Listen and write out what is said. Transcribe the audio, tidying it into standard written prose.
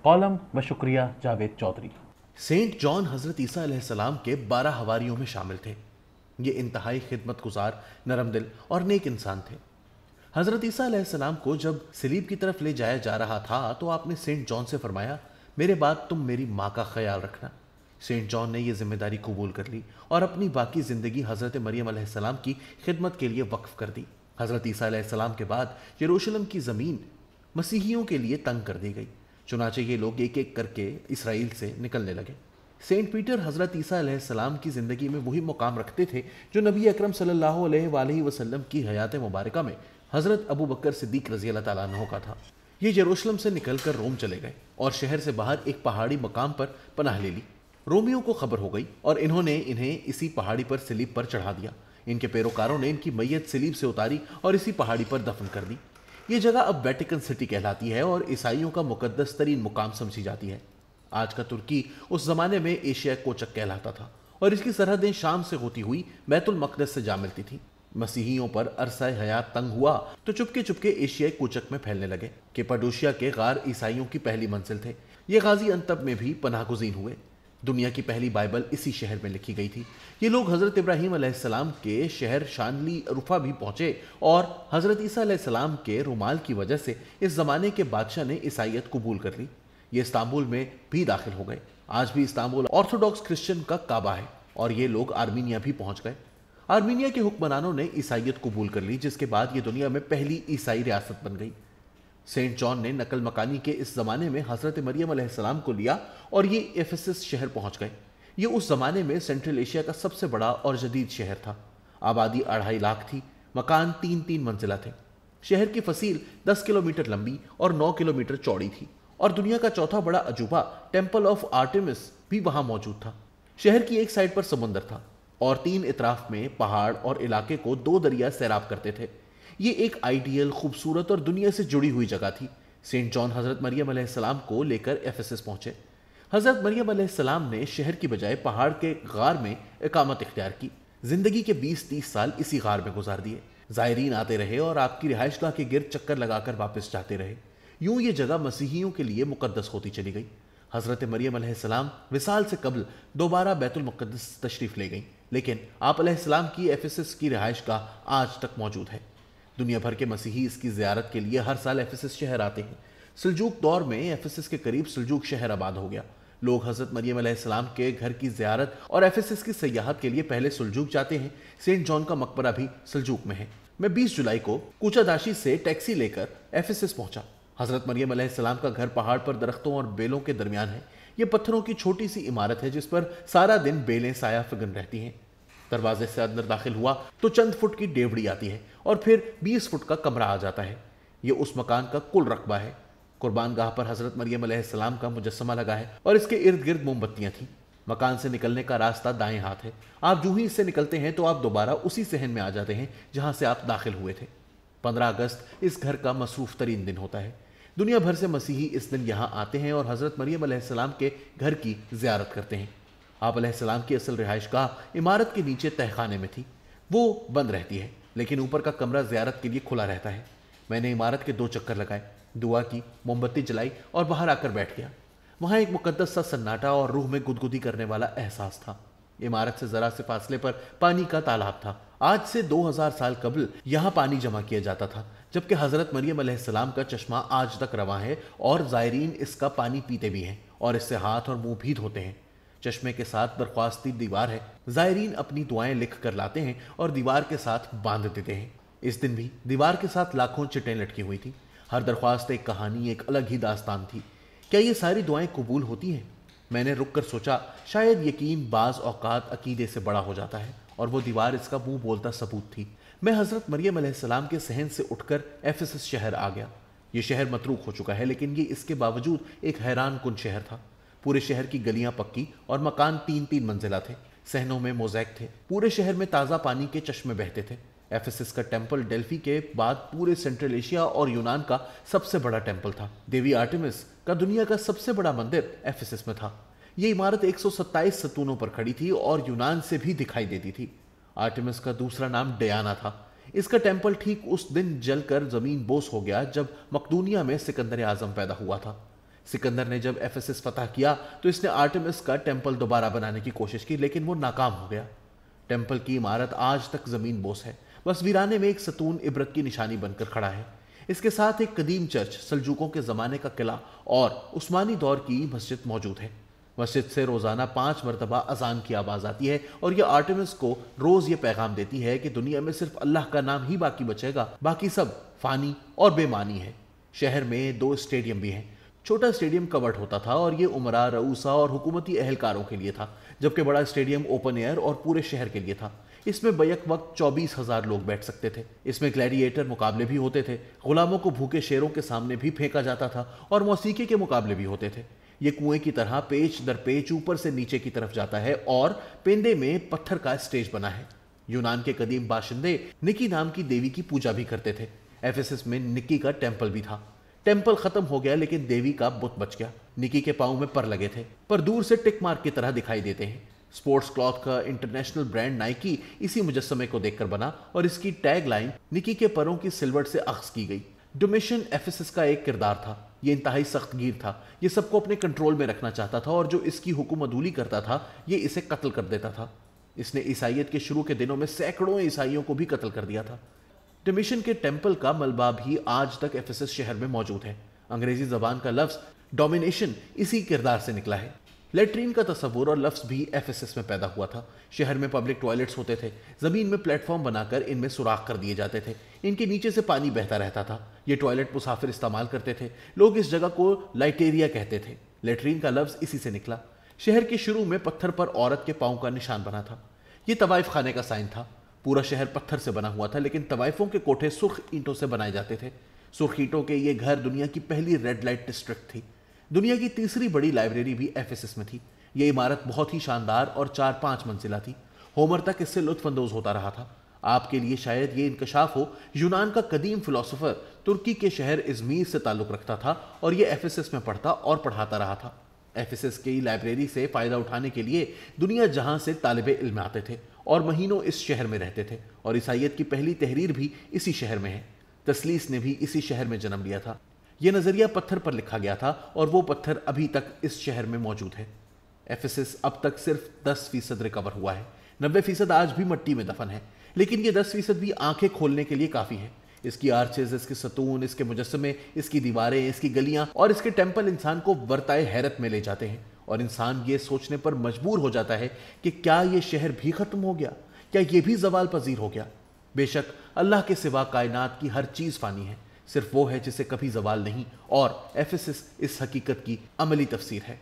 Column व शुक्रिया Javed Chaudhary. Saint John हज़रत ईसा अलैहिस्सलाम के 12 हवारियों में शामिल थे। ये इंतहाई खिदमतगुजार, नरम दिल और नेक इंसान थे। हज़रत ईसा अलैहिस्सलाम को जब सलीब की तरफ ले जाया जा रहा था तो आपने सेंट जॉन से फरमाया, मेरे बाद तुम मेरी माँ का ख्याल रखना। सेंट जॉन ने यह जिम्मेदारी कबूल कर ली और अपनी बाकी ज़िंदगी हज़रत मरियम अलैहिस्सलाम की खिदमत के लिए वक्फ कर दी। हज़रत ईसा अलैहिस्सलाम के बाद यरूशलेम की ज़मीन मसीहियों के लिए तंग कर दी गई। चुनाचे ये लोग एक एक करके इसराइल से निकलने लगे। सेंट पीटर हज़रत ईसा अलैहिस्सलाम की ज़िंदगी में वही मुकाम रखते थे जो नबी अकरम सल्लल्लाहु अलैहि वसल्लम की हयात मुबारका में हज़रत अबू बकर सिद्दीक रज़ी अल्लाह ताला अन्हु का था। ये यरूशलेम से निकलकर रोम चले गए और शहर से बाहर एक पहाड़ी मकाम पर पनाह ले ली। रोमियों को खबर हो गई और इन्होंने इन्हें इसी पहाड़ी पर सलीब पर चढ़ा दिया। इनके पैरोकारों ने इनकी मैयत सलीब से उतारी और इसी पहाड़ी पर दफन कर दी। ये जगह अब वेटिकन सिटी कहलाती है और ईसाइयों का मुकद्दस तरीन मुकाम समझी जाती है। आज का तुर्की उस जमाने में एशिया कोचक कहलाता था और इसकी सरहदें शाम से होती हुई बैतुल मक़दस से जा मिलती थी। मसीहियों पर अरसा हयात तंग हुआ तो चुपके चुपके एशियाई कोचक में फैलने लगे। कैपाडोशिया के गार ईसाइयों की पहली मंजिल थे। ये गाजी अंतब में भी पनाहगुज़ीन हुए। दुनिया की पहली बाइबल इसी शहर में लिखी गई थी। ये लोग हज़रत इब्राहीम अलैहिस्सलाम के शहर शानली रुफा भी पहुंचे और हज़रत ईसा अलैहिस्सलाम के रुमाल की वजह से इस ज़माने के बादशाह ने ईसाइयत कबूल कर ली। ये इस्तांबुल में भी दाखिल हो गए। आज भी इस्तांबुल ऑर्थोडॉक्स क्रिश्चियन का काबा है और ये लोग आर्मीनिया भी पहुंच गए। आर्मीनिया के हुक्मरानों ने ईसाइयत कबूल कर ली, जिसके बाद ये दुनिया में पहली ईसाई रियासत बन गई। सेंट जॉन ने नकल मकानी के इस जमाने में हज़रत मरियम अलैहिस्सलाम को लिया और ये एफेसस शहर पहुंच गए। ये उस जमाने में सेंट्रल एशिया का सबसे बड़ा और जदीद शहर था। आबादी 2.5 लाख थी। मकान 3-3 मंजिला थे। शहर की फसील 10 किलोमीटर लंबी और 9 किलोमीटर चौड़ी थी और दुनिया का चौथा बड़ा अजूबा टेम्पल ऑफ आर्टेमिस भी वहां मौजूद था। शहर की एक साइड पर समुंदर था और 3 इतराफ में पहाड़ और इलाके को 2 दरिया सैराब करते थे। ये एक आइडियल, खूबसूरत और दुनिया से जुड़ी हुई जगह थी। सेंट जॉन हज़रत मरियम अलैहिस्सलाम को लेकर एफेसस पहुंचे। हज़रत मरियम अलैहिस्सलाम ने शहर की बजाय पहाड़ के गार में इकामत इख्तियार की। जिंदगी के 20-30 साल इसी गार में गुजार दिए। ज़ायरीन आते रहे और आपकी रिहाइशगाह के गिर्द चक्कर लगाकर वापस जाते रहे। यूं ये जगह मसीहियों के लिए मुकद्दस होती चली गई। हज़रत मरियम अलैहिस्सलाम विसाल से कबल दोबारा बैतुल मुक़द्दस तशरीफ़ ले गई, लेकिन आप अलैहिस्सलाम की एफेसस की रिहाइशगाह आज तक मौजूद है। दुनिया भर के मसीही इसकी ज़ियारत के लिए हर साल एफेसस शहर आते हैं। सल्जूक दौर में एफेसस के करीब सल्जूक शहर आबाद हो गया। लोग हज़रत मरियम अलैहिस्सलाम के घर की ज़ियारत और एफेसस की सयाहत के लिए पहले सल्जूक जाते हैं। सेंट जॉन का मकबरा भी सल्जूक में है। मैं 20 जुलाई को कूचादाशी से टैक्सी लेकर एफेसस पहुंचा। हज़रत मरियम अलैहिस्सलाम का घर पहाड़ पर दरख्तों और बेलों के दरमियान है। यह पत्थरों की छोटी सी इमारत है जिस पर सारा दिन बेलें साया फिगन रहती हैं। दरवाजे से अंदर दाखिल हुआ तो चंद फुट की डेवड़ी आती है और फिर 20 फुट का कमरा आ जाता है। यह उस मकान का कुल रकबा है। कुर्बान गाह पर हज़रत मरियम अलैहिस्सलाम का मुजस्समा लगा है और इसके इर्द गिर्द मोमबत्तियां थीं। मकान से निकलने का रास्ता दाएं हाथ है। आप जो ही इससे निकलते हैं तो आप दोबारा उसी सहन में आ जाते हैं जहां से आप दाखिल हुए थे। 15 अगस्त इस घर का मसरूफ तरीन दिन होता है। दुनिया भर से मसीही इस दिन यहाँ आते हैं और हज़रत मरियम अलैहिस्सलाम के घर की ज़ियारत करते हैं। आप अलैहिस्सलाम की असल रिहाइशगाह इमारत के नीचे तहखाने में थी। वो बंद रहती है, लेकिन ऊपर का कमरा ज़ियारत के लिए खुला रहता है। मैंने इमारत के 2 चक्कर लगाए, दुआ की, मोमबत्ती जलाई और बाहर आकर बैठ गया। वहाँ एक मुकद्दस सा सन्नाटा और रूह में गुदगुदी करने वाला एहसास था। इमारत से ज़रा से फासले पर पानी का तालाब था। आज से 2000 साल कबल यहाँ पानी जमा किया जाता था, जबकि हज़रत मरियम अलैहिस्सलाम का चश्मा आज तक रवां है और ज़ायरीन इसका पानी पीते भी हैं और इससे हाथ और मुंह भी धोते हैं। चश्मे के साथ दरख्वास्ती दीवार है। ज़ायरीन अपनी दुआएं लिख कर लाते हैं और दीवार के साथ बांध देते हैं। इस दिन भी दीवार के साथ लाखों चिटें लटकी हुई थी। हर दरख्वास्त एक कहानी, एक अलग ही दास्तान थी। क्या ये सारी दुआएं कबूल होती हैं? मैंने रुक कर सोचा, शायद यकीन बाज़ औक़ात अकीदे से बड़ा हो जाता है और वो दीवार इसका मुंह बोलता सबूत थी। मैं हज़रत मरियम अलैहिस्सलाम के सहन से उठकर एफेसस शहर आ गया। ये शहर मतरूक हो चुका है, लेकिन ये इसके बावजूद एक हैरान कुन शहर था। पूरे शहर की गलियां पक्की और मकान 3-3 मंजिला थे। सहनों में मोज़ैक थे। पूरे शहर में ताज़ा पानी के चश्मे बहते थे। एफेसस का टेम्पल डेल्फी के बाद पूरे सेंट्रल एशिया और यूनान का सबसे बड़ा टेम्पल था। देवी आर्टेमिस का दुनिया का सबसे बड़ा मंदिर एफेसस में था। ये इमारत 127 सतूनों पर खड़ी थी और यूनान से भी दिखाई देती थी। आर्टेमिस का दूसरा नाम डयाना था। इसका टेम्पल ठीक उस दिन जलकर जमीन बोस हो गया जब मकदूनिया में सिकंदर आजम पैदा हुआ था। सिकंदर ने जब एफेसस फतह किया तो इसने आर्टेमिस का टेम्पल दोबारा बनाने की कोशिश की, लेकिन वो नाकाम हो गया। टेम्पल की इमारत आज तक जमीन बोस है, बस वीराने में एक सतून इबरत की निशानी बनकर खड़ा है। इसके साथ एक कदीम चर्च, सल्जूकों के ज़माने का किला और उस्मानी दौर की मस्जिद मौजूद है। मस्जिद से रोज़ाना 5 मरतबा अजान की आवाज़ आती है और यह आर्टेमिस को रोज़ ये पैगाम देती है कि दुनिया में सिर्फ अल्लाह का नाम ही बाकी बचेगा, बाकी सब फानी और बेमानी है। शहर में 2 स्टेडियम भी हैं। छोटा स्टेडियम कवर्ड होता था और ये उमरा, रऊसा और हुकूमती एहलकारों के लिए था, जबकि बड़ा स्टेडियम ओपन एयर और पूरे शहर के लिए था। इसमें बैक वक्त 24,000 लोग बैठ सकते थे। इसमें ग्लैडिएटर मुकाबले भी होते थे, गुलामों को भूखे शेरों के सामने भी फेंका जाता था और मौसीकी के मुकाबले भी होते थे। ये कुएं की तरह पेच दर पेच ऊपर से नीचे की तरफ जाता है और पेंदे में पत्थर का स्टेज बना है। यूनान के कदीम बाशिंदे निकी नाम की देवी की पूजा भी करते थे। एफेसस में निकी का टेम्पल भी था। टेम्पल खत्म हो गया लेकिन देवी का बुत बच गया। निकी के पांव में पर लगे थे, पर दूर से टिक मार्क की तरह दिखाई देते हैं। स्पोर्ट्स क्लॉथ का इंटरनेशनल ब्रांड नाइकी इसी मुजस्समे को देखकर बना और इसकी टैग लाइन निकी के परों की सिल्वर से अख्स की गई। डोमेशियन एफेसस का एक किरदार था। ये इंतहाई सख्तगीर था। ये सबको अपने कंट्रोल में रखना चाहता था और जो इसकी हुकूमतूली करता था ये इसे कत्ल कर देता था। इसने ईसाइयत के शुरू के दिनों में सैकड़ों ईसाइयों को भी कत्ल कर दिया था। डोमेशियन के टेम्पल का मलबा भी आज तक एफेसस शहर में मौजूद है। अंग्रेजी जबान का लफ्ज डोमिनेशन इसी किरदार से निकला है। लेट्रीन का तस्वुर और लफ्ज भी एफेसस में पैदा हुआ था। शहर में पब्लिक टॉयलेट्स होते थे। जमीन में प्लेटफॉर्म बनाकर इनमें सुराख कर दिए जाते थे। इनके नीचे से पानी बहता रहता था। ये टॉयलेट मुसाफिर इस्तेमाल करते थे। लोग इस जगह को लाइटेरिया कहते थे। लेट्रीन का लफ्ज इसी से निकला। शहर के शुरू में पत्थर पर औरत के पांव का निशान बना था। ये तवाइफ खाने का साइन था। पूरा शहर पत्थर से बना हुआ था, लेकिन तवाइफों के कोठे सुर्ख ईंटों से बनाए जाते थे। सुर्ख ईंटों के ये घर दुनिया की पहली रेड लाइट डिस्ट्रिक्ट थी। दुनिया की तीसरी बड़ी लाइब्रेरी भी एफेसस में थी। यह इमारत बहुत ही शानदार और 4-5 मंजिला थी। होमर तक इससे लुत्फ अंदोज होता रहा था। आपके लिए शायद ये इंकशाफ हो, यूनान का कदीम फिलोसोफर तुर्की के शहर इजमीर से ताल्लुक रखता था और यह एफेसस में पढ़ता और पढ़ाता रहा था। एफेसस की लाइब्रेरी से फ़ायदा उठाने के लिए दुनिया जहां से तालिबे इल्म आते थे और महीनों इस शहर में रहते थे। और ईसाइयत की पहली तहरीर भी इसी शहर में है। तस्लीस ने भी इसी शहर में जन्म लिया था। यह नज़रिया पत्थर पर लिखा गया था और वो पत्थर अभी तक इस शहर में मौजूद है। एफेसस अब तक सिर्फ 10% रिकवर हुआ है। 90% आज भी मिट्टी में दफन है, लेकिन ये 10% भी आंखें खोलने के लिए काफ़ी है। इसकी आर्चेज, इसके सतून, इसके मुजस्समे, इसकी दीवारें, इसकी गलियां और इसके टेम्पल इंसान को बरताए हैरत में ले जाते हैं और इंसान ये सोचने पर मजबूर हो जाता है कि क्या ये शहर भी ख़त्म हो गया, क्या ये भी ज़वाल पजीर हो गया। बेशक अल्लाह के सिवा कायनात की हर चीज़ फ़ानी है, सिर्फ वो है जिसे कभी ज़वाल नहीं, और एफेसस इस हकीकत की अमली तफसीर है।